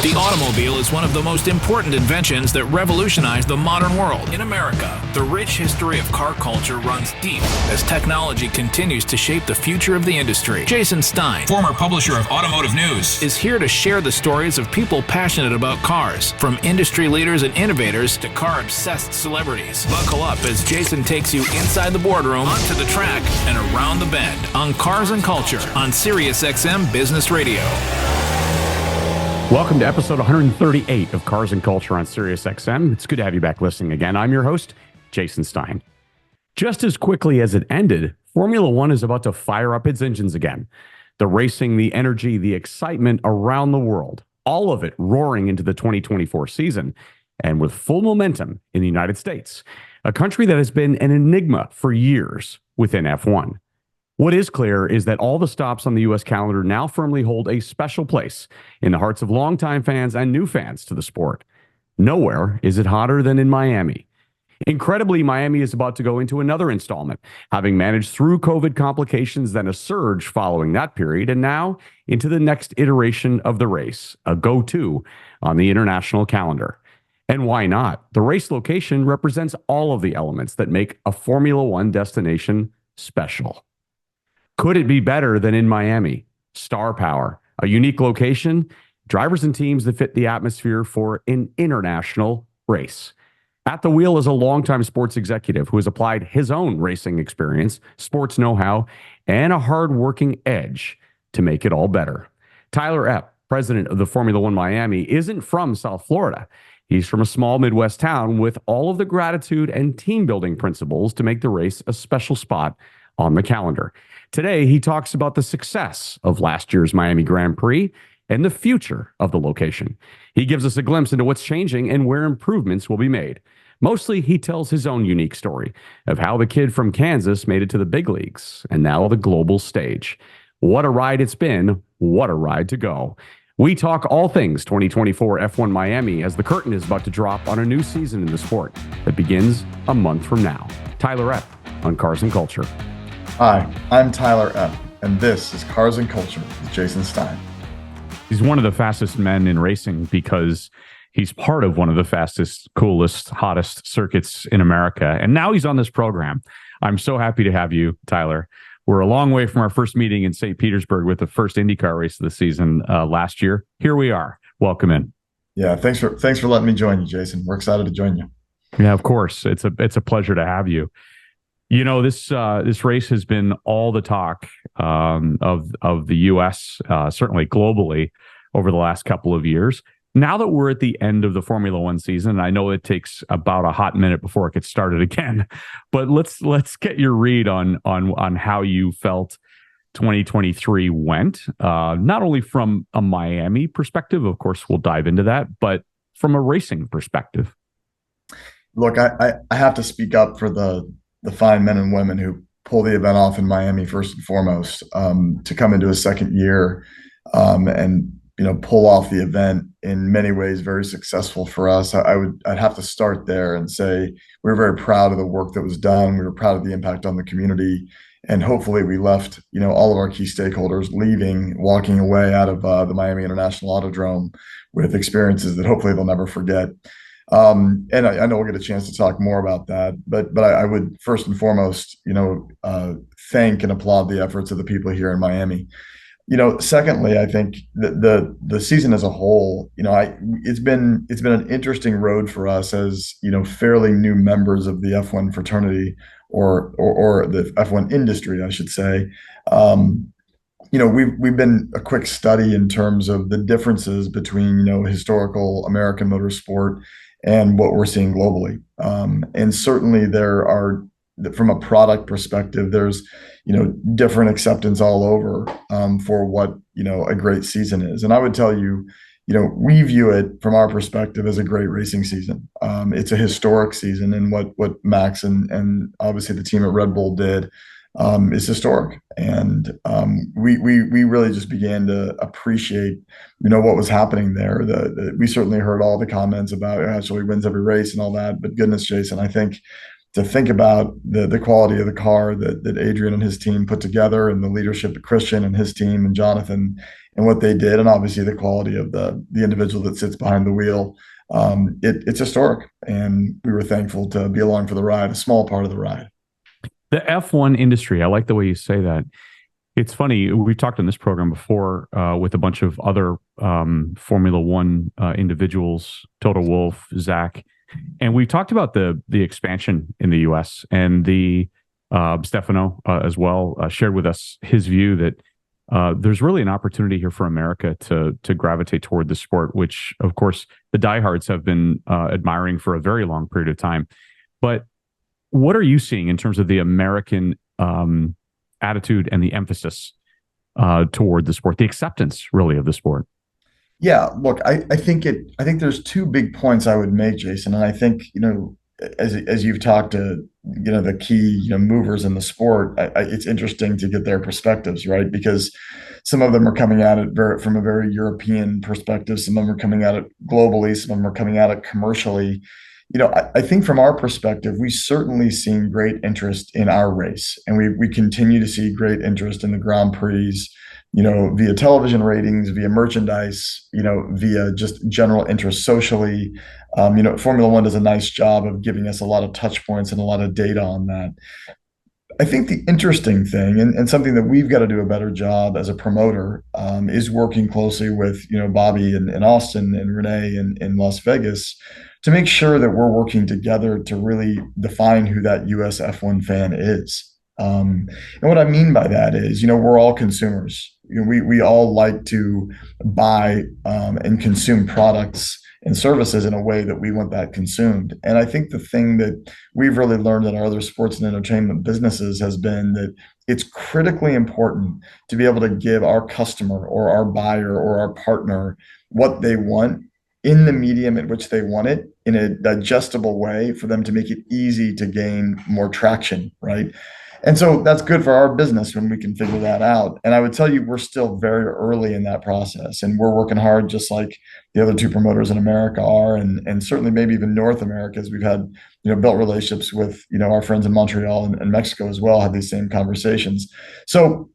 The automobile is one of the most important inventions that revolutionized the modern world. In America, the rich history of car culture runs deep as technology continues to shape the future of the industry. Jason Stein, former publisher of Automotive News, is here to share the stories of people passionate about cars, from industry leaders and innovators to car-obsessed celebrities. Buckle up as Jason takes you inside the boardroom, onto the track, and around the bend on Cars and Culture on SiriusXM Business Radio. Welcome to episode 138 of Cars and Culture on SiriusXM. It's good to have you back listening again. I'm your host, Jason Stein. Just as quickly as it ended, Formula One is about to fire up its engines again. The racing, the energy, the excitement around the world, all of it roaring into the 2024 season, and with full momentum in the United States, a country that has been an enigma for years within F1. What is clear is that all the stops on the U.S. calendar now firmly hold a special place in the hearts of longtime fans and new fans to the sport. Nowhere is it hotter than in Miami. Incredibly, Miami is about to go into another installment, having managed through COVID complications, then a surge following that period, and now into the next iteration of the race, a go-to on the international calendar. And why not? The race location represents all of the elements that make a Formula One destination special. Could it be better than in Miami? Star power, a unique location, drivers and teams that fit the atmosphere for an international race. At the wheel is a longtime sports executive who has applied his own racing experience, sports know-how, and a hard-working edge to make it all better. Tyler Epp, president of the Formula One Miami, isn't from South Florida. He's from a small Midwest town with all of the gratitude and team-building principles to make the race a special spot on the calendar. Today, he talks about the success of last year's Miami Grand Prix and the future of the location. He gives us a glimpse into what's changing and where improvements will be made. Mostly, he tells his own unique story of how the kid from Kansas made it to the big leagues and now the global stage. What a ride it's been. What a ride to go. We talk all things 2024 F1 Miami as the curtain is about to drop on a new season in the sport that begins a month from now. Tyler Epp on Cars and Culture. Hi, I'm Tyler Epp, and this is Cars and Culture with Jason Stein. He's one of the fastest men in racing because he's part of one of the fastest, coolest, hottest circuits in America. And now he's on this program. I'm so happy to have you, Tyler. We're a long way from our first meeting in St. Petersburg with the first IndyCar race of the season last year. Here we are. Welcome in. Yeah, thanks for letting me join you, Jason. We're excited to join you. Yeah, of course. It's a pleasure to have you. You know, this race has been all the talk of the U.S., certainly globally, over the last couple of years. Now that we're at the end of the Formula One season, and I know it takes about a hot minute before it gets started again, but let's get your read on how you felt 2023 went. Not only from a Miami perspective, of course, we'll dive into that, but from a racing perspective. Look, I have to speak up for the fine men and women who pull the event off in Miami first and foremost, to come into a second year and pull off the event in many ways very successful for us. I'd have to start there and say we were very proud of the work that was done. We were proud of the impact on the community, and hopefully we left all of our key stakeholders walking away out of the Miami International Autodrome with experiences that hopefully they'll never forget. And I know we'll get a chance to talk more about that, but I would first and foremost, thank and applaud the efforts of the people here in Miami. Secondly, I think the season as a whole, it's been an interesting road for us as, fairly new members of the F1 fraternity or the F1 industry, I should say. We've been a quick study in terms of the differences between, historical American motorsport and what we're seeing globally. And certainly there are, from a product perspective, there's, different acceptance all over for what, a great season is. And I would tell you, we view it from our perspective as a great racing season. It's a historic season, and what Max and obviously the team at Red Bull did is historic. And we really just began to appreciate, what was happening there. We certainly heard all the comments about actually wins every race and all that, but goodness, Jason, I think to think about the quality of the car that Adrian and his team put together, and the leadership of Christian and his team and Jonathan and what they did, and obviously the quality of the individual that sits behind the wheel. It's historic, and we were thankful to be along for the ride, a small part of the ride. The F1 industry, I like the way you say that. It's funny, we've talked on this program before with a bunch of other Formula One individuals, Toto Wolff, Zach, and we talked about the expansion in the U.S. and the Stefano as well shared with us his view that there's really an opportunity here for America to gravitate toward the sport, which, of course, the diehards have been admiring for a very long period of time. But what are you seeing in terms of the American attitude and the emphasis toward the sport, the acceptance really of the sport? Yeah, look, I think there's two big points I would make, Jason, and I think as you've talked to the key movers in the sport, it's interesting to get their perspectives, right? Because some of them are coming at it from a very European perspective, some of them are coming at it globally, some of them are coming at it commercially. I think from our perspective, we certainly seen great interest in our race, and we continue to see great interest in the Grand Prix, via television ratings, via merchandise, via just general interest socially. Formula One does a nice job of giving us a lot of touch points and a lot of data on that. I think the interesting thing, and something that we've got to do a better job as a promoter, is working closely with Bobby in Austin and Renee in Las Vegas to make sure that we're working together to really define who that US F1 fan is. And what I mean by that is, we're all consumers. We all like to buy and consume products and services in a way that we want that consumed. And I think the thing that we've really learned in our other sports and entertainment businesses has been that it's critically important to be able to give our customer or our buyer or our partner what they want in the medium at which they want it, in a digestible way for them to make it easy to gain more traction, right? And so that's good for our business when we can figure that out. And I would tell you, we're still very early in that process, and we're working hard, just like the other two promoters in America are, and certainly maybe even North America, as we've had, built relationships with, our friends in Montreal and Mexico as well, had these same conversations. So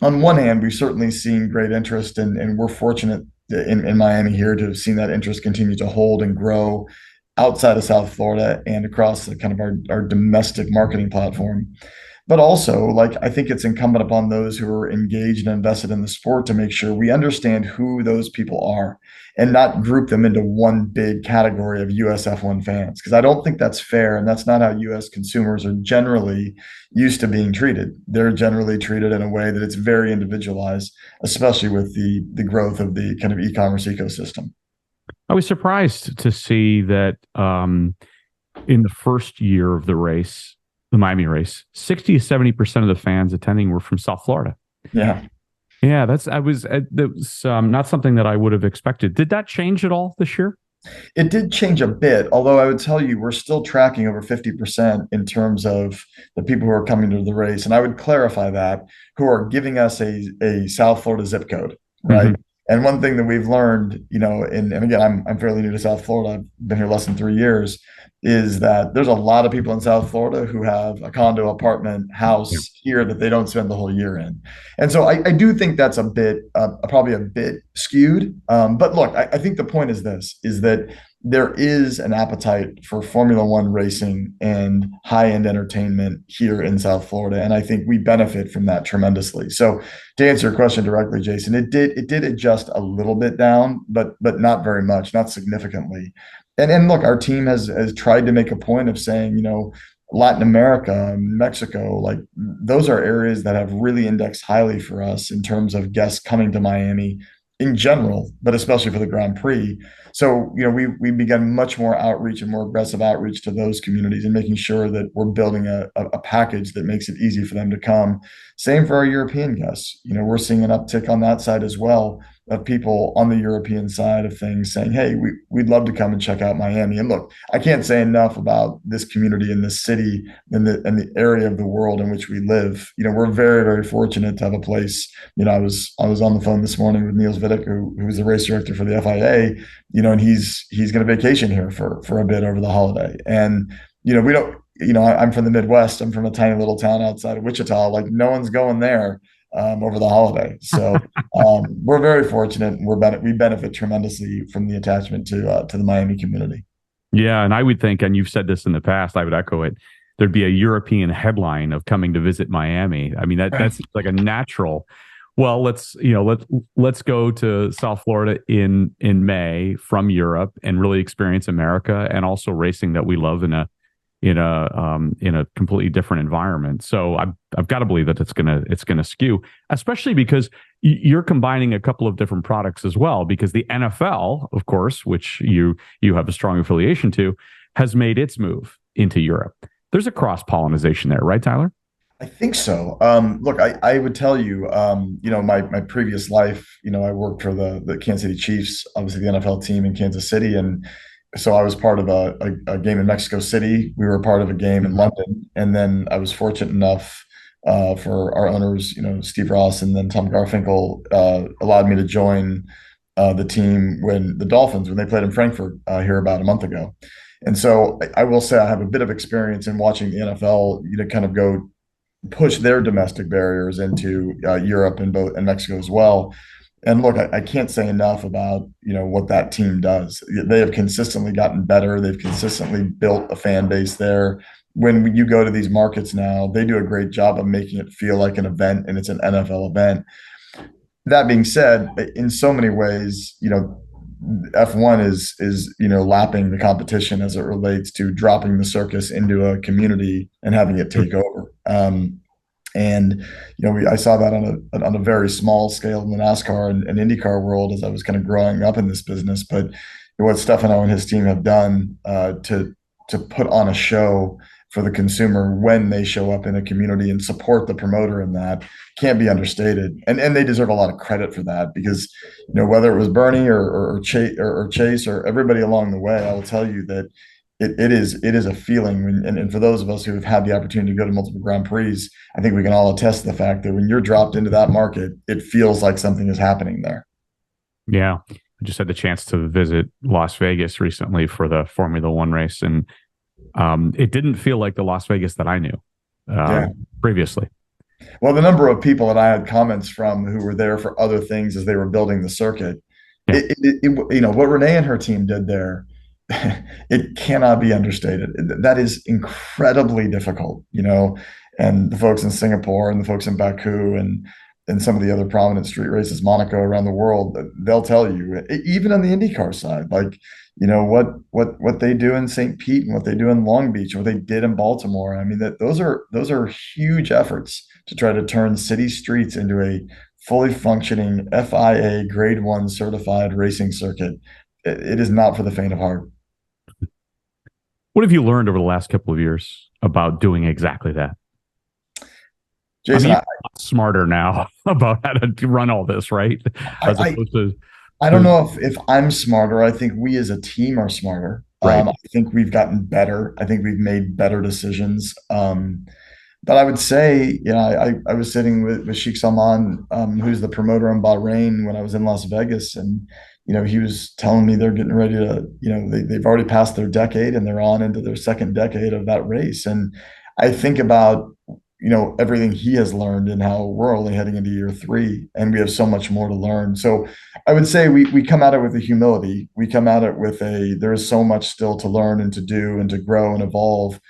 on one hand, we've certainly seen great interest, and we're fortunate in Miami here to have seen that interest continue to hold and grow outside of South Florida and across the kind of our domestic marketing platform. But also, I think it's incumbent upon those who are engaged and invested in the sport to make sure we understand who those people are and not group them into one big category of US F1 fans, because I don't think that's fair, and that's not how US consumers are generally used to being treated. They're generally treated in a way that it's very individualized, especially with the growth of the kind of e-commerce ecosystem. I was surprised to see that in the first year of the race, the Miami race, 60 to 70% of the fans attending were from South Florida. Yeah. Yeah, that was not something that I would have expected. Did that change at all this year? It did change a bit, although I would tell you we're still tracking over 50% in terms of the people who are coming to the race. And I would clarify that, who are giving us a South Florida zip code, right? Mm-hmm. And one thing that we've learned, and again, I'm fairly new to South Florida, I've been here less than 3 years, is that there's a lot of people in South Florida who have a condo, apartment, house here that they don't spend the whole year in. And so I do think that's a bit, probably a bit skewed. But look, I think the point is this, is that there is an appetite for Formula One racing and high-end entertainment here in South Florida, and I think we benefit from that tremendously. So to answer your question directly, Jason, it did adjust a little bit down, but not very much, not significantly. And look, our team has tried to make a point of saying, Latin America, Mexico, those are areas that have really indexed highly for us in terms of guests coming to Miami in general, but especially for the Grand Prix. So, we began much more outreach and more aggressive outreach to those communities and making sure that we're building a package that makes it easy for them to come. Same for our European guests. We're seeing an uptick on that side as well, of people on the European side of things saying, hey, we'd love to come and check out Miami. And look, I can't say enough about this community and this city and the area of the world in which we live. We're very, very fortunate to have a place. I was on the phone this morning with Niels Vidic, who's the race director for the FIA, and he's going to vacation here for a bit over the holiday. And, I'm from the Midwest. I'm from a tiny little town outside of Wichita. Like no one's going there over the holiday. So we're very fortunate, and we benefit tremendously from the attachment to the Miami community. Yeah, and I would think, and you've said this in the past, I would echo it. There'd be a European headline of coming to visit Miami. I mean, that's like a natural. Well, let's go to South Florida in May from Europe and really experience America and also racing that we love in a completely different environment. So I've got to believe that it's gonna skew, especially because you're combining a couple of different products as well. Because the NFL, of course, which you have a strong affiliation to, has made its move into Europe. There's a cross pollination there, right, Tyler? I think so. Look, I would tell you, my previous life, I worked for the Kansas City Chiefs, obviously the NFL team in Kansas City. And so I was part of a game in Mexico City. We were part of a game in London. And then I was fortunate enough for our owners, Steve Ross and then Tom Garfinkel, allowed me to join the team when the Dolphins, when they played in Frankfurt here about a month ago. And so I will say I have a bit of experience in watching the NFL, kind of go push their domestic barriers into Europe and Mexico as well. And look, I can't say enough about what that team does. They have consistently gotten better. They've consistently built a fan base there. When you go to these markets now, they do a great job of making it feel like an event, and it's an NFL event. That being said, in so many ways, F1 is lapping the competition as it relates to dropping the circus into a community and having it take over. And I saw that on a very small scale in the NASCAR and IndyCar world as I was kind of growing up in this business. But what Stefano and his team have done to put on a show for the consumer when they show up in a community and support the promoter in that can't be understated. And they deserve a lot of credit for that, because whether it was Bernie or Chase or everybody along the way, I will tell you that it is a feeling and for those of us who have had the opportunity to go to multiple Grand Prix, I think we can all attest to the fact that when you're dropped into that market, it feels like something is happening there. Yeah. I just had the chance to visit Las Vegas recently for the Formula One race, and it didn't feel like the Las Vegas that I knew previously. Well, the number of people that I had comments from who were there for other things as they were building the circuit, what Renee and her team did there, it cannot be understated. That is incredibly difficult, and the folks in Singapore and the folks in Baku and some of the other prominent street races, Monaco, around the world, they'll tell you, even on the IndyCar side, like, what they do in St. Pete and what they do in Long Beach, what they did in Baltimore. I mean, those are huge efforts to try to turn city streets into a fully functioning FIA Grade 1 certified racing circuit. It is not for the faint of heart. What have you learned over the last couple of years about doing exactly that? Jason, you're smarter now about how to run all this, right? As opposed to, I don't know if I'm smarter. I think we as a team are smarter. Right. I think we've gotten better. I think we've made better decisions. But I would say, I was sitting with Sheikh Salman, who's the promoter in Bahrain, when I was in Las Vegas, and he was telling me they're getting ready to, they've already passed their decade and they're on into their second decade of that race. And I think about, everything he has learned and how we're only heading into year 3 and we have so much more to learn. So I would say we come at it with a humility. We come at it with there is so much still to learn and to do and to grow and evolve.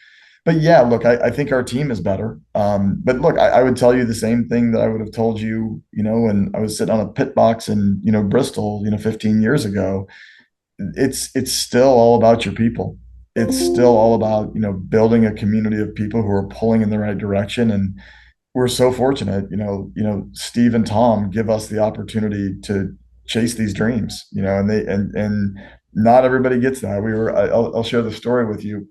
But yeah, look, I think our team is better. But look, I would tell you the same thing that I would have told you, when I was sitting on a pit box in, Bristol, 15 years ago. It's still all about your people. It's still all about, building a community of people who are pulling in the right direction. And we're so fortunate, Steve and Tom give us the opportunity to chase these dreams, and not everybody gets that. I'll share the story with you.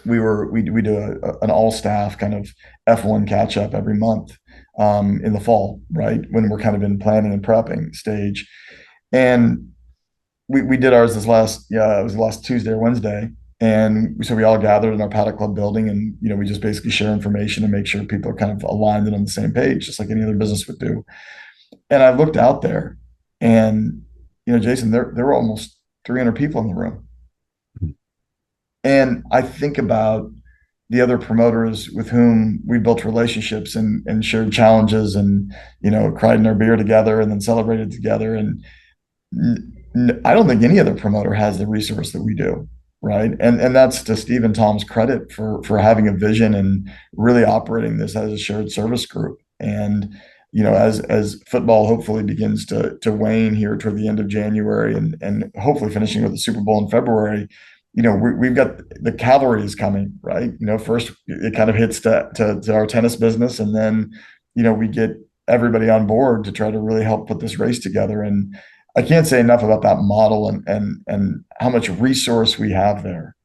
We do an all staff kind of F1 catch up every month in the fall, right? When we're kind of in planning and prepping stage. And we did ours it was last Tuesday or Wednesday. And so we all gathered in our Paddock Club building, and, we just basically share information and make sure people are kind of aligned and on the same page, just like any other business would do. And I looked out there and, Jason, there were almost 300 people in the room. And I think about the other promoters with whom we built relationships and shared challenges and, cried in our beer together and then celebrated together. And I don't think any other promoter has the resource that we do. Right. And that's to Steve and Tom's credit for having a vision and really operating this as a shared service group. And, as football hopefully begins to wane here toward the end of January and hopefully finishing with the Super Bowl in February, we've got the cavalry is coming, right? First it kind of hits to our tennis business, and then, we get everybody on board to try to really help put this race together. And I can't say enough about that model and how much resource we have there.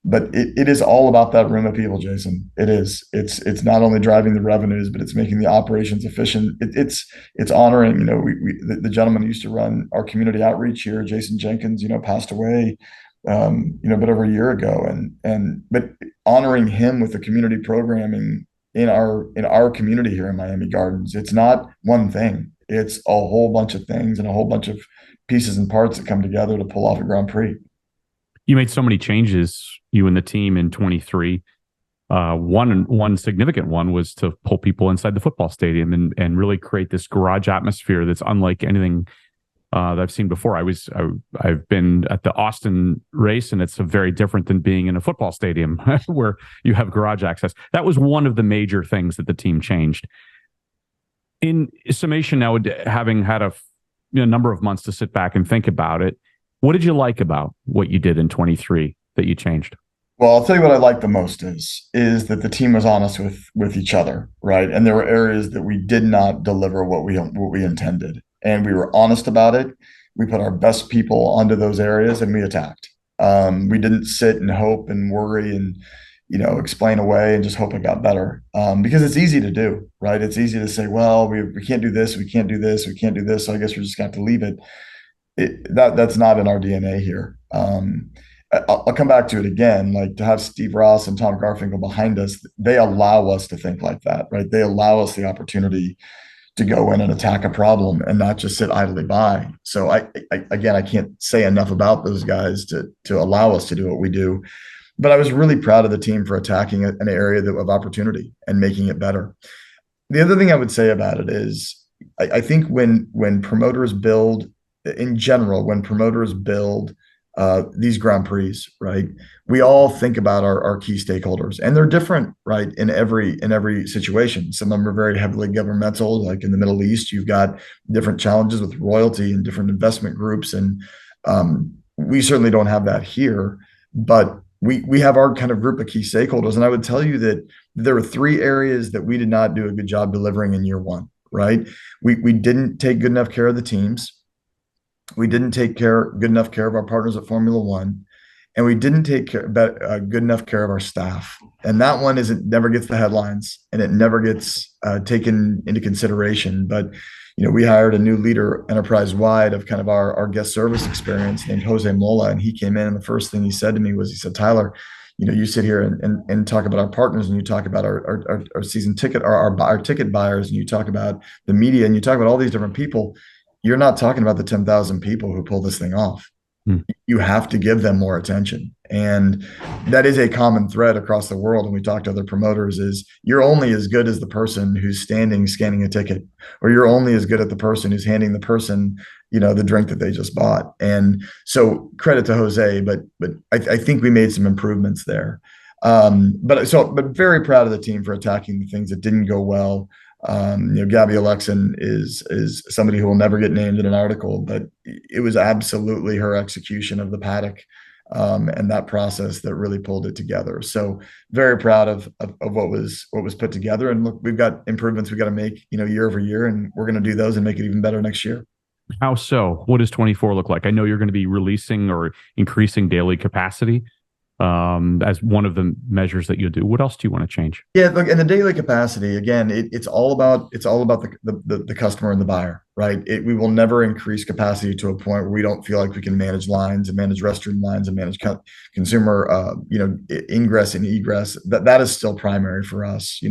But it is all about that room of people, Jason. It is. It's not only driving the revenues, but it's making the operations efficient. It's honoring. The gentleman who used to run our community outreach here, Jason Jenkins, passed away, a bit over a year ago, but honoring him with the community programming in our community here in Miami Gardens. It's not one thing. It's a whole bunch of things and a whole bunch of pieces and parts that come together to pull off a Grand Prix. You made so many changes, you and the team, in 23. One significant one was to pull people inside the football stadium and really create this garage atmosphere that's unlike anything that I've seen before. I've been at the Austin race, and it's very different than being in a football stadium where you have garage access. That was one of the major things that the team changed. In summation, now, having had a number of months to sit back and think about it, what did you like about what you did in 23 that you changed? Well, I'll tell you what I like the most is that the team was honest with each other, right? And there were areas that we did not deliver what we intended, and we were honest about it. We put our best people onto those areas, and we attacked. We didn't sit and hope and worry and explain away and just hope it got better, because it's easy to do, right? It's easy to say, well, we can't do this, we can't do this, we can't do this, so I guess we're just going to have to leave it. That's not in our DNA here. I'll come back to it again. Like, to have Steve Ross and Tom Garfinkel behind us, they allow us to think like that, right? They allow us the opportunity to go in and attack a problem and not just sit idly by. So I can't say enough about those guys to allow us to do what we do. But I was really proud of the team for attacking an area of opportunity and making it better. The other thing I would say about it is I think when promoters build, in general, when promoters build these Grand Prix, right, we all think about our key stakeholders, and they're different, right, in every situation. Some of them are very heavily governmental, like in the Middle East, you've got different challenges with royalty and different investment groups, and we certainly don't have that here, but we have our kind of group of key stakeholders. And I would tell you that there were 3 areas that we did not do a good job delivering in year one, right? We didn't take good enough care of the teams. We didn't take good enough care of our partners at Formula One, and we didn't take good enough care of our staff. And that one never gets the headlines, and it never gets taken into consideration. But we hired a new leader enterprise-wide of kind of our guest service experience named Jose Mola, and he came in, and the first thing he said to me was, he said, Tyler, you sit here and talk about our partners, and you talk about our season ticket, our ticket buyers, and you talk about the media, and you talk about all these different people. You're not talking about the 10,000 people who pull this thing off. You have to give them more attention. And that is a common thread across the world. When we talk to other promoters, is you're only as good as the person who's standing, scanning a ticket, or you're only as good at the person who's handing the person, the drink that they just bought. And so credit to Jose, but I think we made some improvements there. But very proud of the team for attacking the things that didn't go well. Gabby Alexin is somebody who will never get named in an article, but it was absolutely her execution of the paddock and that process that really pulled it together. So very proud of what was put together. And look, we've got improvements we got to make, year over year, and we're going to do those and make it even better next year. How so? What does 24 look like? I know you're going to be releasing or increasing daily capacity as one of the measures that you'll do. What else do you want to change? Yeah, look, and the daily capacity, again, it's all about the customer and the buyer, right? We will never increase capacity to a point where we don't feel like we can manage lines and manage restroom lines and manage consumer ingress and egress. That is still primary for us.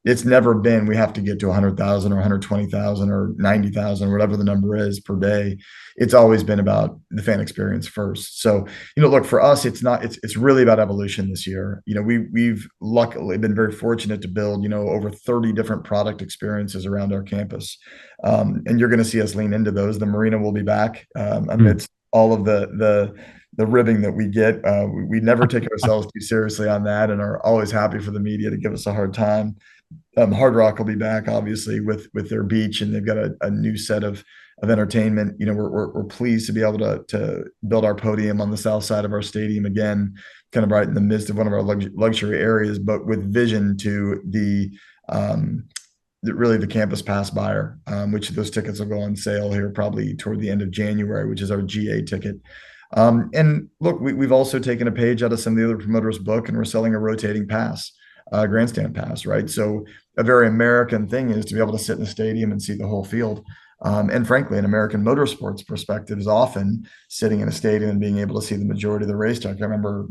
It's never been, we have to get to 100,000 or 120,000 or 90,000 or whatever the number is per day. It's always been about the fan experience first. So, look, for us, it's really about evolution this year. We've luckily been very fortunate to build, over 30 different product experiences around our campus. And you're going to see us lean into those. The marina will be back amidst all of the ribbing that we get. We never take ourselves too seriously on that and are always happy for the media to give us a hard time. Hard Rock will be back, obviously, with their beach, and they've got a new set of entertainment. We're pleased to be able to build our podium on the south side of our stadium again, kind of right in the midst of one of our luxury areas, but with vision to really the campus pass buyer, which those tickets will go on sale here probably toward the end of January, which is our GA ticket. And look, we've also taken a page out of some of the other promoters' book, and we're selling a rotating pass. Grandstand pass, right? So a very American thing is to be able to sit in the stadium and see the whole field. And frankly, an American motorsports perspective is often sitting in a stadium and being able to see the majority of the racetrack. I remember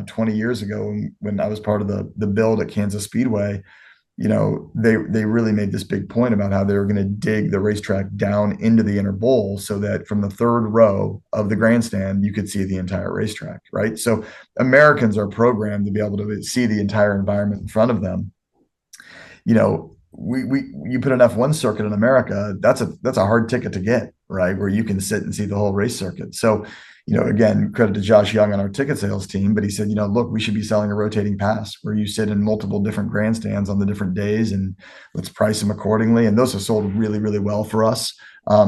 20 years ago when I was part of the build at Kansas Speedway, they really made this big point about how they were going to dig the racetrack down into the inner bowl so that from the third row of the grandstand, you could see the entire racetrack, right? So Americans are programmed to be able to see the entire environment in front of them. You put an F1 circuit in America, that's a hard ticket to get, right? Where you can sit and see the whole race circuit. So, again, credit to Josh Young on our ticket sales team, but he said, look, we should be selling a rotating pass where you sit in multiple different grandstands on the different days, and let's price them accordingly. And those have sold really, really well for us.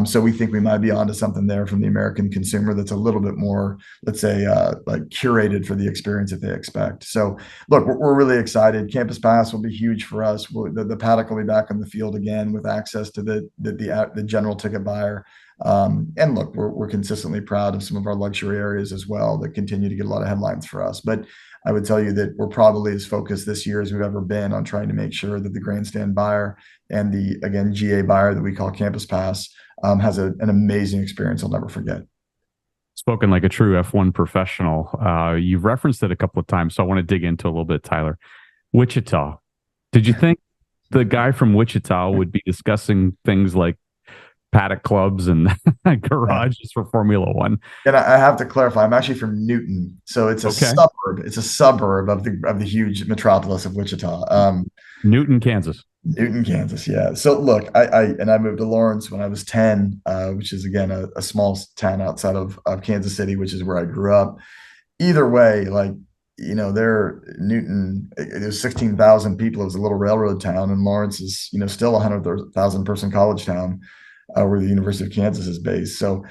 So we think we might be onto something there from the American consumer that's a little bit more, let's say, like curated for the experience that they expect. So look, we're really excited. Campus Pass will be huge for us. The paddock will be back on the field again with access to the general ticket buyer. And look, we're consistently proud of some of our luxury areas as well that continue to get a lot of headlines for us. But I would tell you that we're probably as focused this year as we've ever been on trying to make sure that the grandstand buyer and the, again, GA buyer that we call Campus Pass has an amazing experience I'll never forget. Spoken like a true F1 professional. You've referenced it a couple of times, so I want to dig into a little bit, Tyler. Wichita. Did you think the guy from Wichita would be discussing things like paddock clubs and garages for Formula One? And I have to clarify, I'm actually from Newton, so it's a suburb. It's a suburb of the huge metropolis of Wichita. Newton, Kansas. Newton, Kansas, yeah. So look, I moved to Lawrence when I was 10, which is again a small town outside of Kansas City, which is where I grew up. Either way, like there Newton, there's 16,000 people. It was a little railroad town, and Lawrence is still a 100,000 person college town. Where the University of Kansas is based. So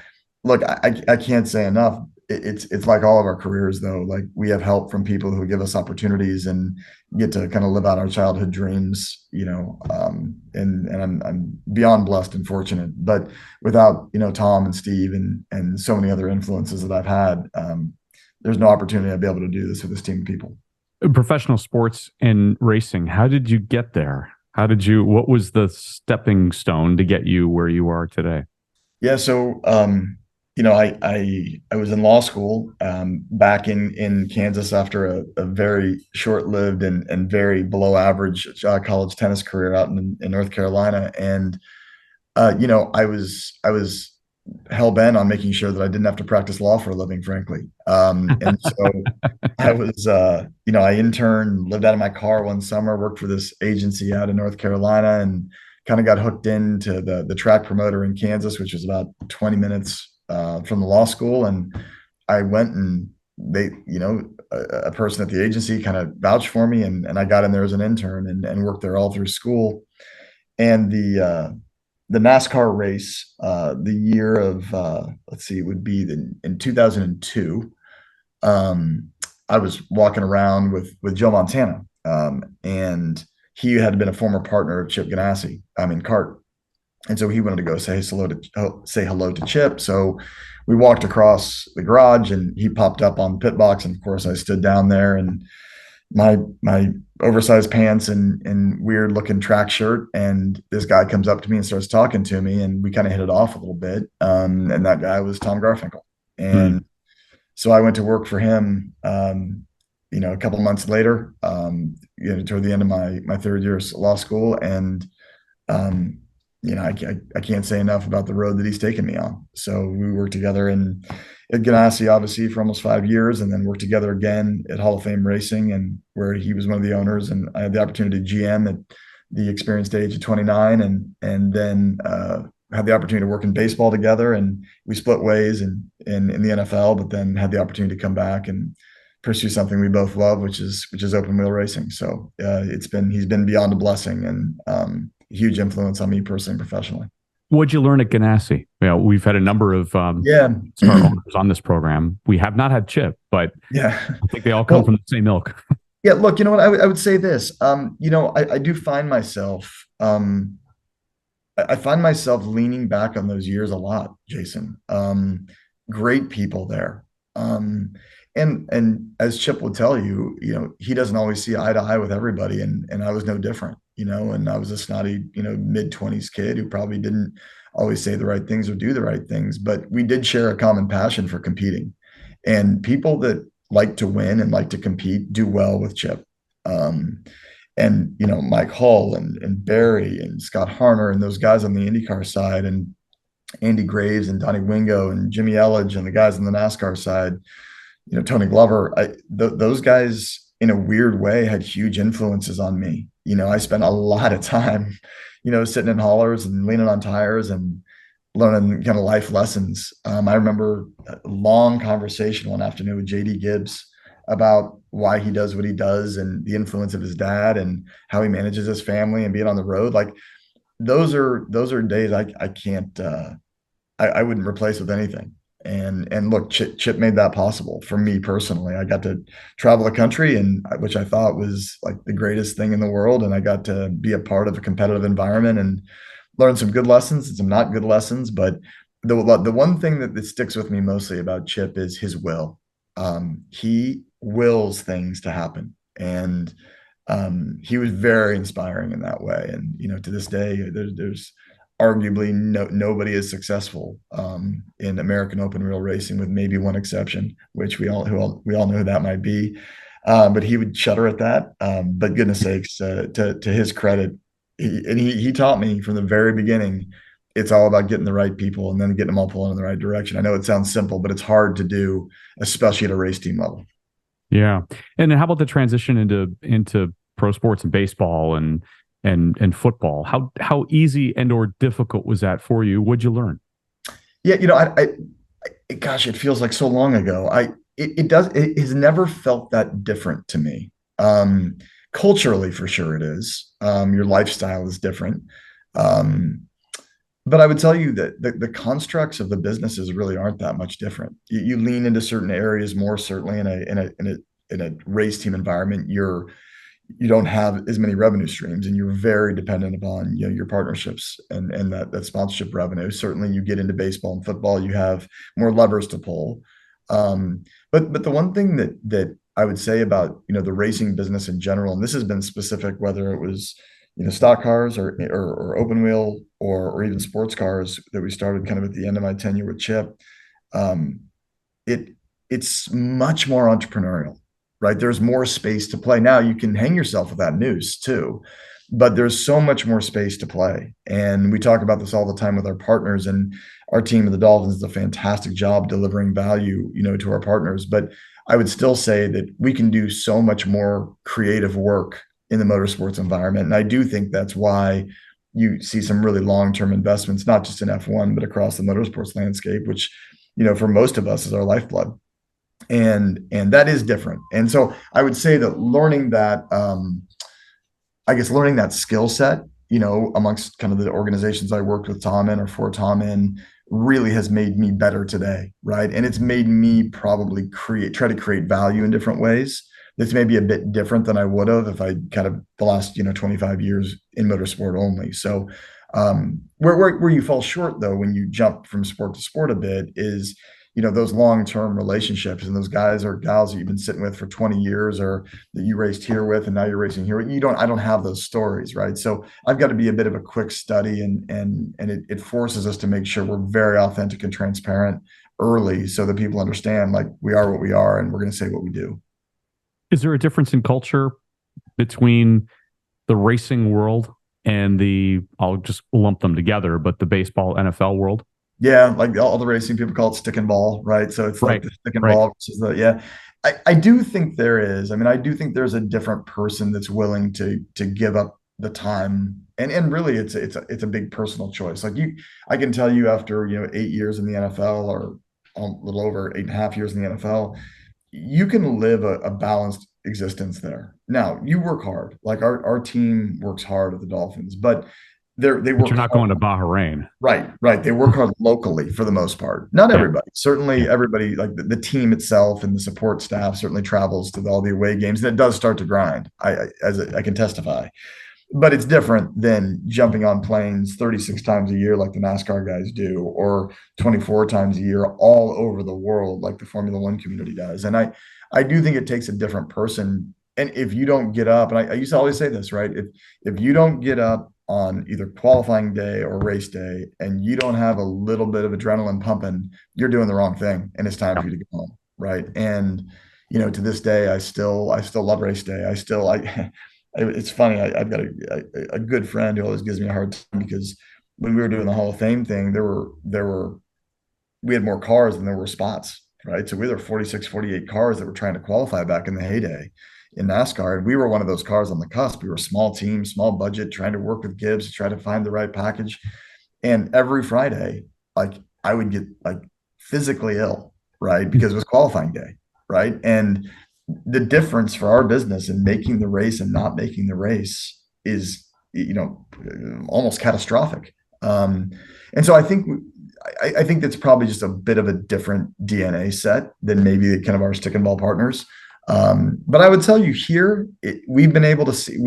look, I can't say enough. It's like all of our careers though. Like we have help from people who give us opportunities and get to kind of live out our childhood dreams, and I'm beyond blessed and fortunate. But without, Tom and Steve and so many other influences that I've had, there's no opportunity I'd be able to do this with this team of people. Professional sports and racing. How did you get there? What was the stepping stone to get you where you are today? Yeah. So, I was in law school back in Kansas after a very short-lived and very below average college tennis career out in North Carolina. And, I was hell bent on making sure that I didn't have to practice law for a living, frankly. And so I was, I interned, lived out of my car one summer, worked for this agency out in North Carolina, and kind of got hooked into the track promoter in Kansas, which was about 20 minutes from the law school. And I went and they, a person at the agency kind of vouched for me, and I got in there as an intern and worked there all through school. And the NASCAR race, the year of, it would be in 2002. I was walking around with Joe Montana, and he had been a former partner of Chip Ganassi, in kart. And so he wanted to go say hello to Chip. So we walked across the garage, and he popped up on the pit box. And of course I stood down there, and my oversized pants and weird looking track shirt. And this guy comes up to me and starts talking to me, and we kind of hit it off a little bit. And that guy was Tom Garfinkel. And so I went to work for him, a couple months later, toward the end of my third year of law school, and um, I can't say enough about the road that he's taken me on. So we worked together at Ganassi, obviously, for almost 5 years, and then worked together again at Hall of Fame Racing, and where he was one of the owners, and I had the opportunity to GM at the experienced age of 29, and then had the opportunity to work in baseball together, and we split ways in the NFL, but then had the opportunity to come back and pursue something we both love, which is open wheel racing. So he's been beyond a blessing, and huge influence on me personally and professionally. What'd you learn at Ganassi? We've had a number of Yeah. star owners on this program. We have not had Chip, but Yeah, I think they all come from the same milk. yeah. Look, you know what? I would say this. I do find myself. I find myself leaning back on those years a lot, Jason. Great people there. And as Chip will tell you, he doesn't always see eye to eye with everybody, and I was no different, and I was a snotty, mid-20s kid who probably didn't always say the right things or do the right things, but we did share a common passion for competing. And people that like to win and like to compete do well with Chip. And Mike Hull and Barry and Scott Harner and those guys on the IndyCar side, and Andy Graves and Donnie Wingo and Jimmy Elledge and the guys on the NASCAR side, Tony Glover, those guys in a weird way had huge influences on me. I spent a lot of time, sitting in haulers and leaning on tires and learning kind of life lessons. I remember a long conversation one afternoon with JD Gibbs about why he does what he does and the influence of his dad and how he manages his family and being on the road. Like those are days I can't, I wouldn't replace with anything. And look, Chip made that possible for me personally. I got to travel the country, and which I thought was like the greatest thing in the world. And I got to be a part of a competitive environment and learn some good lessons and some not good lessons. But the one thing that sticks with me mostly about Chip is his will. He wills things to happen, and he was very inspiring in that way. And to this day, there's arguably nobody is successful in American open wheel racing, with maybe one exception, which we all know who that might be. But he would shudder at that. But goodness sakes, to his credit, he taught me from the very beginning, it's all about getting the right people and then getting them all pulling in the right direction. I know it sounds simple, but it's hard to do, especially at a race team level. Yeah. And how about the transition into pro sports and baseball and football? How easy and or difficult was that for you? What'd you learn? Yeah, gosh, it feels like so long ago. It has never felt that different to me. Culturally, for sure it is. Your lifestyle is different. But I would tell you that the constructs of the businesses really aren't that much different. You lean into certain areas more, certainly in a race team environment. You don't have as many revenue streams, and you're very dependent upon your partnerships and that sponsorship revenue. Certainly, you get into baseball and football, you have more levers to pull. But the one thing that I would say about the racing business in general, and this has been specific, whether it was stock cars or open wheel or even sports cars that we started kind of at the end of my tenure with Chip, it's much more entrepreneurial. Right. There's more space to play. Now you can hang yourself with that news too, but there's so much more space to play. And we talk about this all the time with our partners, and our team of the Dolphins does a fantastic job delivering value, to our partners. But I would still say that we can do so much more creative work in the motorsports environment. And I do think that's why you see some really long-term investments, not just in F1, but across the motorsports landscape, which, for most of us is our lifeblood. And that is different. And so I would say that learning that skill set, amongst kind of the organizations I worked with Tom in or for Tom in, really has made me better today. Right. And it's made me probably try to create value in different ways. That's maybe a bit different than I would have if I kind of the last, 25 years in motorsport only. So where you fall short, though, when you jump from sport to sport a bit is, those long-term relationships and those guys or gals that you've been sitting with for 20 years or that you raced here with and now you're racing here. I don't have those stories, right? So I've got to be a bit of a quick study, and it forces us to make sure we're very authentic and transparent early so that people understand, like, we are what we are and we're going to say what we do. Is there a difference in culture between the racing world and I'll just lump them together, but the baseball NFL world? Yeah, like all the racing people call it stick and ball, right? So it's like Right. the stick and Right. ball versus yeah. I do think there is. I mean, I do think there's a different person that's willing to give up the time. And really it's a big personal choice. Like I can tell you after, 8 years in the NFL or a little over 8.5 years in the NFL, you can live a balanced existence there. Now, you work hard. Like our team works hard at the Dolphins, but they But work you're not hard. going to Bahrain. Right, right. They work hard locally for the most part. Not Yeah. everybody. Certainly, Yeah. everybody, like the team itself and the support staff, certainly travels to all the away games. And it does start to grind. I can testify, but it's different than jumping on planes 36 times a year like the NASCAR guys do, or 24 times a year all over the world like the Formula One community does. And I do think it takes a different person. And if you don't get up, and I used to always say this, right? If you don't get up on either qualifying day or race day, and you don't have a little bit of adrenaline pumping, you're doing the wrong thing, and it's time Yeah. for you to go home, right? And to this day, I still love race day. It's funny. I've got a good friend who always gives me a hard time because when we were doing the Hall of Fame thing, we had more cars than there were spots, right? So we had 46, 48 cars that were trying to qualify back in the heyday in NASCAR. And we were one of those cars on the cusp. We were a small team, small budget, trying to work with Gibbs to try to find the right package. And every Friday, like I would get like physically ill, right? Because it was qualifying day, right? And the difference for our business in making the race and not making the race is, almost catastrophic. And so I think that's probably just a bit of a different DNA set than maybe kind of our stick and ball partners. But I would tell you here, we've been able to see,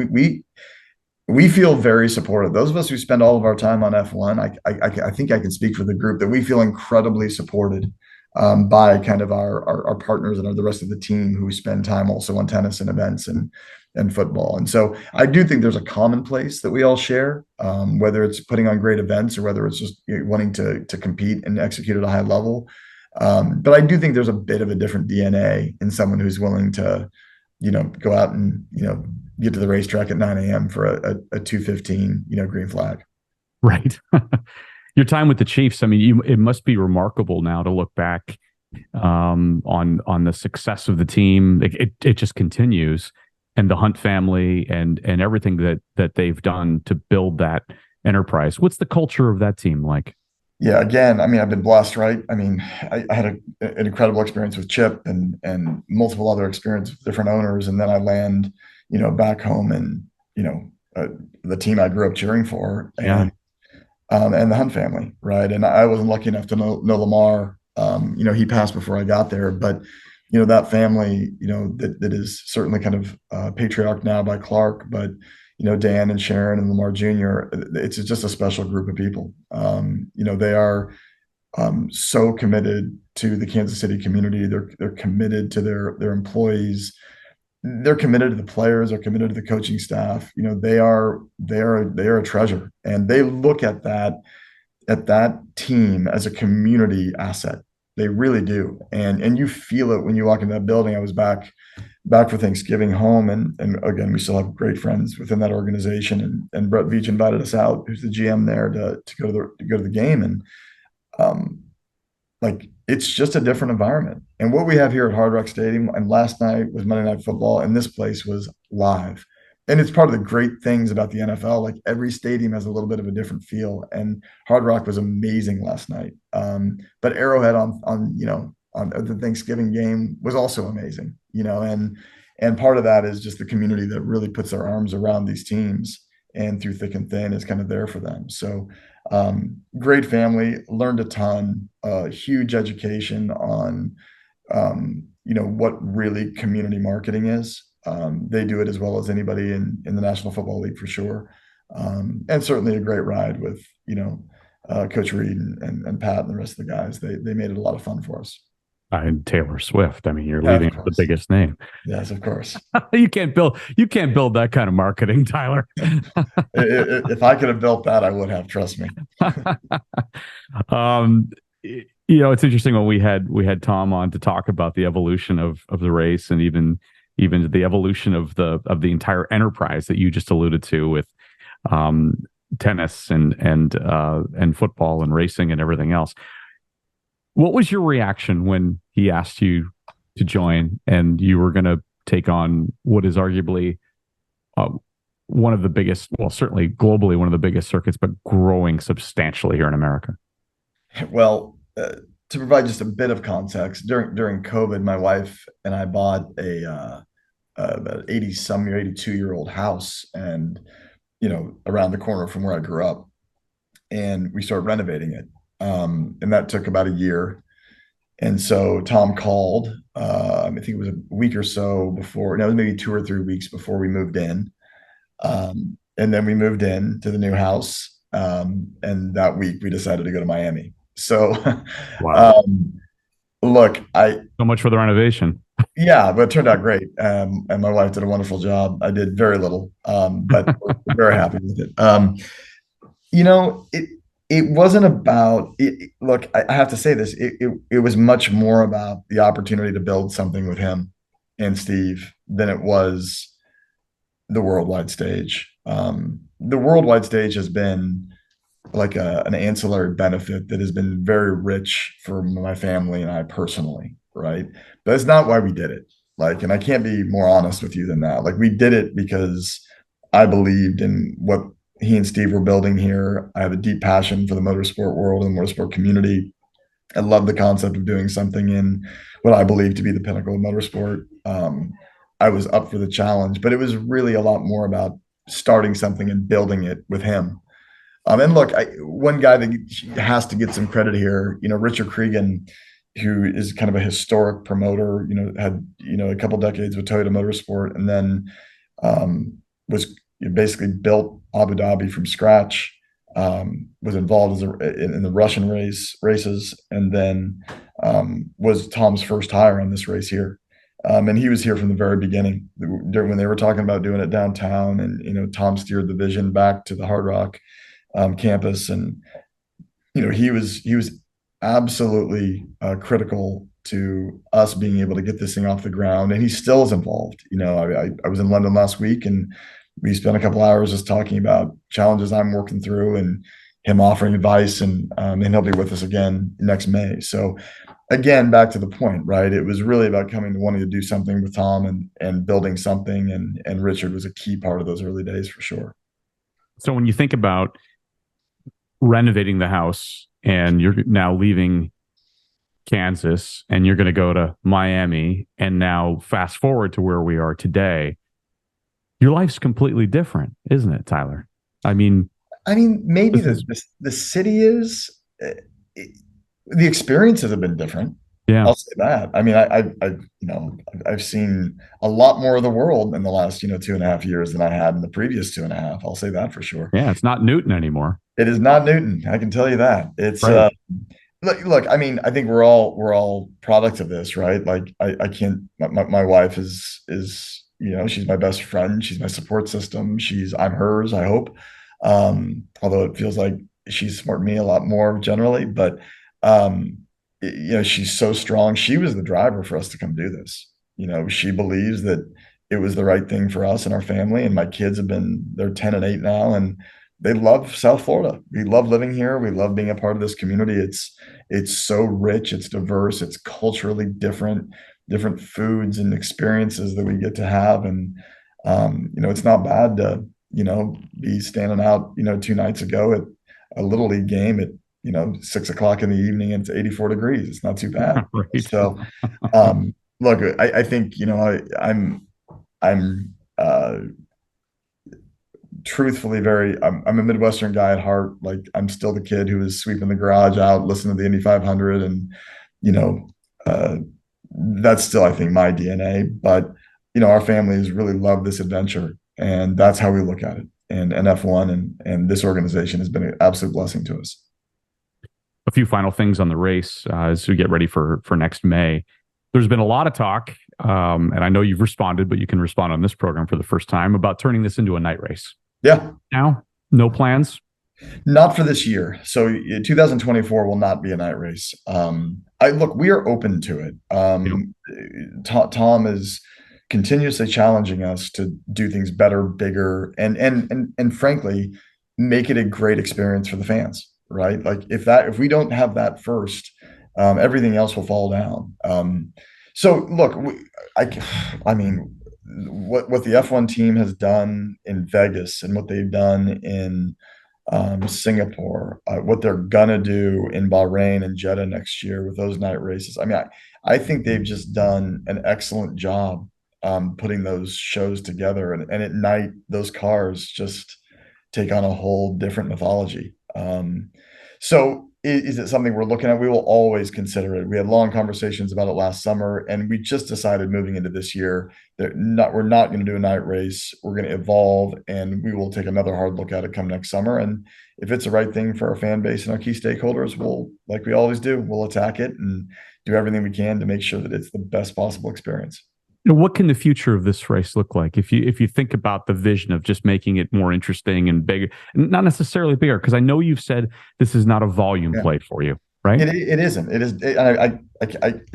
we feel very supportive. Those of us who spend all of our time on F1, I think I can speak for the group that we feel incredibly supported by kind of our partners and the rest of the team who spend time also on tennis and events and football. And so I do think there's a common place that we all share, whether it's putting on great events or whether it's just wanting to compete and execute at a high level. But I do think there's a bit of a different DNA in someone who's willing to, go out and, get to the racetrack at 9 a.m. for a 2:15, green flag. Right. Your time with the Chiefs, I mean, it must be remarkable now to look back on the success of the team. It just continues, and the Hunt family and everything that they've done to build that enterprise. What's the culture of that team like? Yeah, again, I mean, I've been blessed, right? I mean, I had an incredible experience with Chip and multiple other experiences with different owners, and then I land, back home and the team I grew up cheering for, and the Hunt family, right? And I wasn't lucky enough to know Lamar. He passed before I got there, but that family, that is certainly kind of patriarch now by Clark, but Dan and Sharon and Lamar Jr., it's just a special group of people. They are so committed to the Kansas City community. They're committed to their employees. They're committed to the players. They're committed to the coaching staff. They are a treasure, and they look at that team as a community asset. They really do, and you feel it when you walk into that building. I was back for Thanksgiving home, and again, we still have great friends within that organization. And Brett Veach invited us out, who's the GM there, to go to the game, and like it's just a different environment. And what we have here at Hard Rock Stadium, and last night was Monday Night Football, and this place was live. And it's part of the great things about the NFL. Like every stadium has a little bit of a different feel, and Hard Rock was amazing last night. But Arrowhead on the Thanksgiving game was also amazing, and part of that is just the community that really puts their arms around these teams and through thick and thin is kind of there for them. So great family, learned a ton, huge education on, what really community marketing is. They do it as well as anybody in the National Football League for sure. And certainly a great ride with, Coach Reed and Pat and the rest of the guys. They made it a lot of fun for us. And Taylor Swift. I mean, you're leading the biggest name. Yes, of course. You can't build that kind of marketing, Tyler. If I could have built that, I would have. Trust me. It's interesting when we had Tom on to talk about the evolution of the race and even even to the evolution of the entire enterprise that you just alluded to with tennis and football and racing and everything else. What was your reaction when he asked you to join and you were going to take on what is arguably one of the biggest, well, certainly globally one of the biggest circuits, but growing substantially here in America? Well, to provide just a bit of context, during COVID, my wife and I bought about 82-year-old house, and around the corner from where I grew up, and we started renovating it, and that took about a year. And so Tom called. I think it was a week or so before. No, it was maybe 2 or 3 weeks before we moved in, and then we moved in to the new house. And that week we decided to go to Miami. So, Wow. Look, So much for the renovation. yeah, but it turned out great. And my wife did a wonderful job. I did very little, but we're very happy with it. It wasn't about it. Look, I have to say this. It was much more about the opportunity to build something with him and Steve than it was the worldwide stage. The worldwide stage has been like an ancillary benefit that has been very rich for my family and I personally, right? But it's not why we did it. And I can't be more honest with you than that. We did it because I believed in what he and Steve were building here. I have a deep passion for the motorsport world and motorsport community. I love the concept of doing something in what I believe to be the pinnacle of motorsport. I was up for the challenge, but it was really a lot more about starting something and building it with him. And look, one guy that has to get some credit here, Richard Cregan, who is kind of a historic promoter, had, a couple decades with Toyota Motorsport, and then was basically built Abu Dhabi from scratch, was involved in the Russian races, and then was Tom's first hire on this race here. And he was here from the very beginning when they were talking about doing it downtown, and, Tom steered the vision back to the Hard Rock campus. And, he was absolutely critical to us being able to get this thing off the ground. And he still is involved. I was in London last week, and we spent a couple hours just talking about challenges I'm working through and him offering advice, and he'll be with us again next May. So again, back to the point, right? It was really about wanting to do something with Tom and building something. And Richard was a key part of those early days for sure. So when you think about renovating the house and you're now leaving Kansas and you're going to go to Miami, and now fast forward to where we are today, your life's completely different, isn't it, Tyler? I mean, maybe the city is, the experiences have been different. Yeah, I'll say that. I've seen a lot more of the world in the last 2.5 years than I had in the previous 2.5. I'll say that for sure. Yeah, it's not Newton anymore. It is not Newton. I can tell you that. It's right. Look. I think we're all products of this, right? I can't. My wife is she's my best friend. She's my support system. I'm hers, I hope. Although it feels like she's supporting me a lot more generally, but she's so strong. She was the driver for us to come do this. She believes that it was the right thing for us and our family. And my kids they're 10 and 8 now, and they love South Florida. We love living here. We love being a part of this community. It's so rich. It's diverse. It's culturally different foods and experiences that we get to have. And, it's not bad to, be standing out, 2 nights ago at a Little League game at, 6 o'clock in the evening, and it's 84 degrees. It's not too bad. Right. So, look, I think, I'm truthfully I'm a Midwestern guy at heart. I'm still the kid who was sweeping the garage out, listening to the Indy 500, and, that's still, I think, my DNA. But, our family has really loved this adventure, and that's how we look at it. And F1 and this organization has been an absolute blessing to us. A few final things on the race as we get ready for next May. There's been a lot of talk, and I know you've responded, but you can respond on this program for the first time, about turning this into a night race. Yeah. Now, no plans? Not for this year. So 2024 will not be a night race. We are open to it. Tom is continuously challenging us to do things better, bigger, and frankly, make it a great experience for the fans, right? Like if we don't have that first, everything else will fall down. So look, I mean, what the F1 team has done in Vegas and what they've done in Singapore, what they're gonna do in Bahrain and Jeddah next year with those night races. I mean, I think they've just done an excellent job putting those shows together, and at night those cars just take on a whole different mythology. So is it something we're looking at? We will always consider it. We had long conversations about it last summer, and we just decided moving into this year that we're not going to do a night race. We're going to evolve, and we will take another hard look at it come next summer. And if it's the right thing for our fan base and our key stakeholders, we'll, like we always do, we'll attack it and do everything we can to make sure that it's the best possible experience. What can the future of this race look like if you think about the vision of just making it more interesting and bigger, not necessarily bigger? Because I know you've said this is not a volume play for you, right? It isn't. It is. I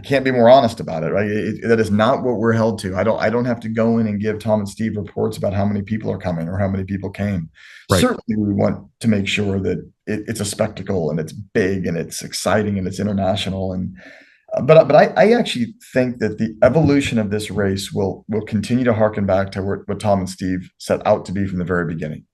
can't be more honest about it, right? That is not what we're held to. I don't have to go in and give Tom and Steve reports about how many people are coming or how many people came. Right. Certainly, we want to make sure that it's a spectacle and it's big and it's exciting and it's international and. But I actually think that the evolution of this race will continue to harken back to what Tom and Steve set out to be from the very beginning,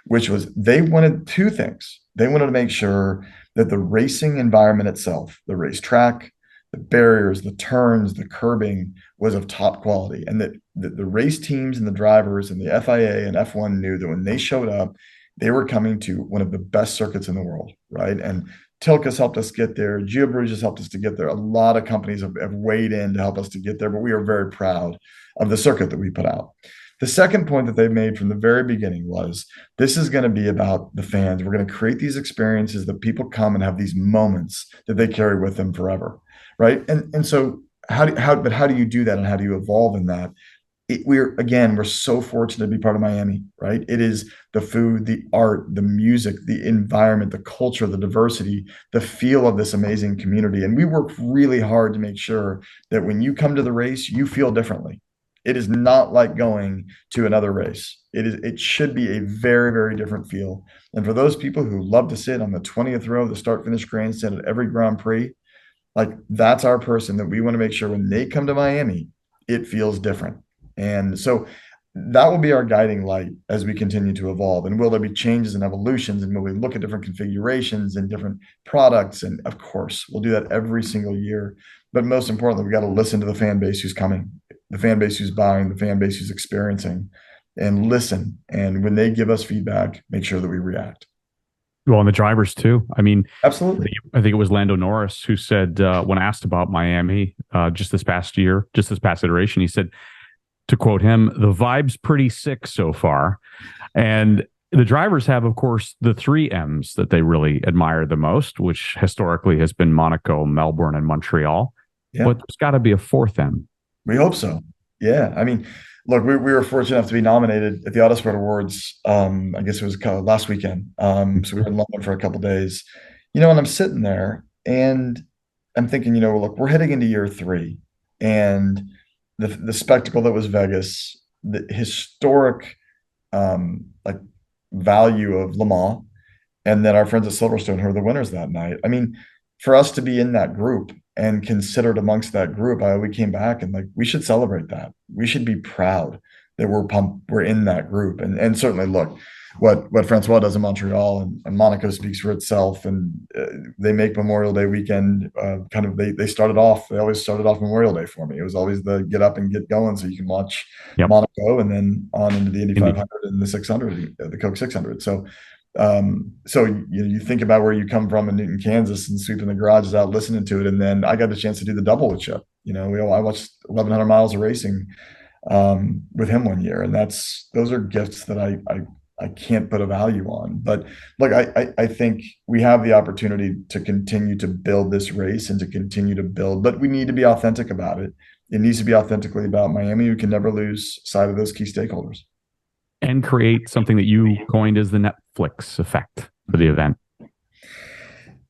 which was they wanted two things. They wanted to make sure that the racing environment itself, the racetrack, the barriers, the turns, the curbing was of top quality, and that the race teams and the drivers and the FIA and F1 knew that when they showed up, they were coming to one of the best circuits in the world, right? And Tilke's helped us get there. GeoBridge has helped us to get there. A lot of companies have weighed in to help us to get there, but we are very proud of the circuit that we put out. The second point that they made from the very beginning was this is going to be about the fans. We're going to create these experiences that people come and have these moments that they carry with them forever, right? And so how do you do that and how do you evolve in that? We're so fortunate to be part of Miami, right? It is the food, the art, the music, the environment, the culture, the diversity, the feel of this amazing community. And we work really hard to make sure that when you come to the race, you feel differently. It is not like going to another race. It should be a very, very different feel. And for those people who love to sit on the 20th row of the start-finish grandstand at every Grand Prix, like that's our person that we want to make sure when they come to Miami, it feels different. And so that will be our guiding light as we continue to evolve. And will there be changes and evolutions? And will we look at different configurations and different products? And of course, we'll do that every single year. But most importantly, we got to listen to the fan base who's coming, the fan base who's buying, the fan base who's experiencing, and listen. And when they give us feedback, make sure that we react. Well, and the drivers too. I mean, absolutely. I think it was Lando Norris who said when asked about Miami just this past iteration, he said, to quote him, the vibe's pretty sick so far. And the drivers have, of course, the 3 M's that they really admire the most, which historically has been Monaco, Melbourne, and Montreal. Yeah. But there's got to be a 4th M. We hope so. Yeah. I mean, look, we were fortunate enough to be nominated at the Autosport Awards. I guess it was last weekend. So we were in London for a couple of days. And I'm sitting there and I'm thinking, look, we're heading into year 3. And the spectacle that was Vegas, the historic value of Le Mans, and then our friends at Silverstone who are the winners that night. I mean, for us to be in that group and considered amongst that group, we came back and we should celebrate that. We should be proud that we're in that group. And certainly, look, what Francois does in Montreal and Monaco speaks for itself. And they make Memorial Day weekend they always started off Memorial Day for me. It was always the get up and get going so you can watch Monaco and then on into the Indy 500 and the 600, the Coke 600. So you think about where you come from in Newton, Kansas, and sweeping the garages out, listening to it. And then I got the chance to do the double with Chip. I watched 1,100 miles of racing with him one year. And those are gifts that I can't put a value on. But look, I think we have the opportunity to continue to build this race and to continue to build, but we need to be authentic about it. It needs to be authentically about Miami. We can never lose sight of those key stakeholders. And create something that you coined as the Netflix effect for the event.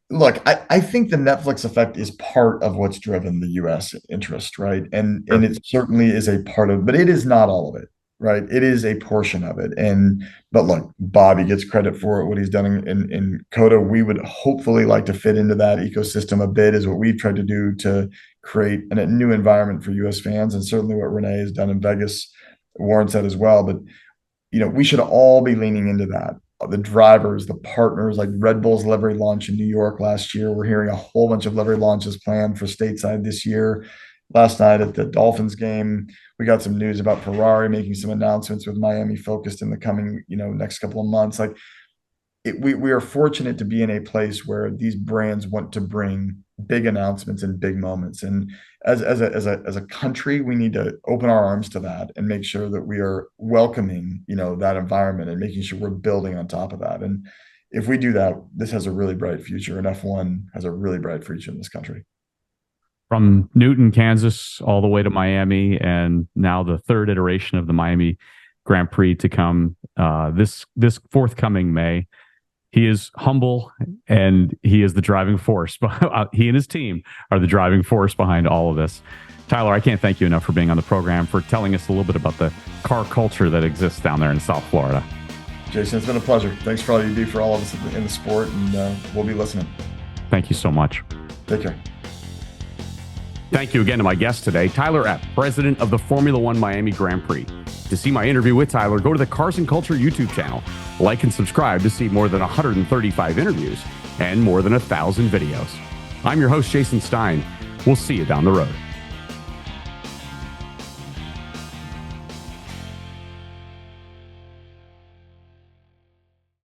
Look, I think the Netflix effect is part of what's driven the US interest, right? And Sure. it certainly is a part of, but it is not all of it, right? It is a portion of it. And but look, Bobby gets credit for what he's done in Coda. We would hopefully like to fit into that ecosystem a bit, is what we've tried to do to create a new environment for US fans, and certainly what Renee has done in Vegas, Warren said as well. But we should all be leaning into that. The drivers, the partners, like Red Bull's livery launch in New York last year. We're hearing a whole bunch of livery launches planned for stateside this year. Last night at the Dolphins game, we got some news about Ferrari making some announcements with Miami focused in the coming, next couple of months. Like we are fortunate to be in a place where these brands want to bring big announcements and big moments. And as a country, we need to open our arms to that and make sure that we are welcoming, that environment, and making sure we're building on top of that. And if we do that, this has a really bright future, and F1 has a really bright future in this country. From Newton, Kansas, all the way to Miami, and now the third iteration of the Miami Grand Prix to come this forthcoming May. He is humble, and he is the driving force. He and his team are the driving force behind all of this. Tyler, I can't thank you enough for being on the program, for telling us a little bit about the car culture that exists down there in South Florida. Jason, it's been a pleasure. Thanks for all you do for all of us in the sport, and we'll be listening. Thank you so much. Take care. Thank you again to my guest today, Tyler Epp, president of the Formula One Miami Grand Prix. To see my interview with Tyler, go to the Cars and Culture YouTube channel. Like and subscribe to see more than 135 interviews and more than 1,000 videos. I'm your host, Jason Stein. We'll see you down the road.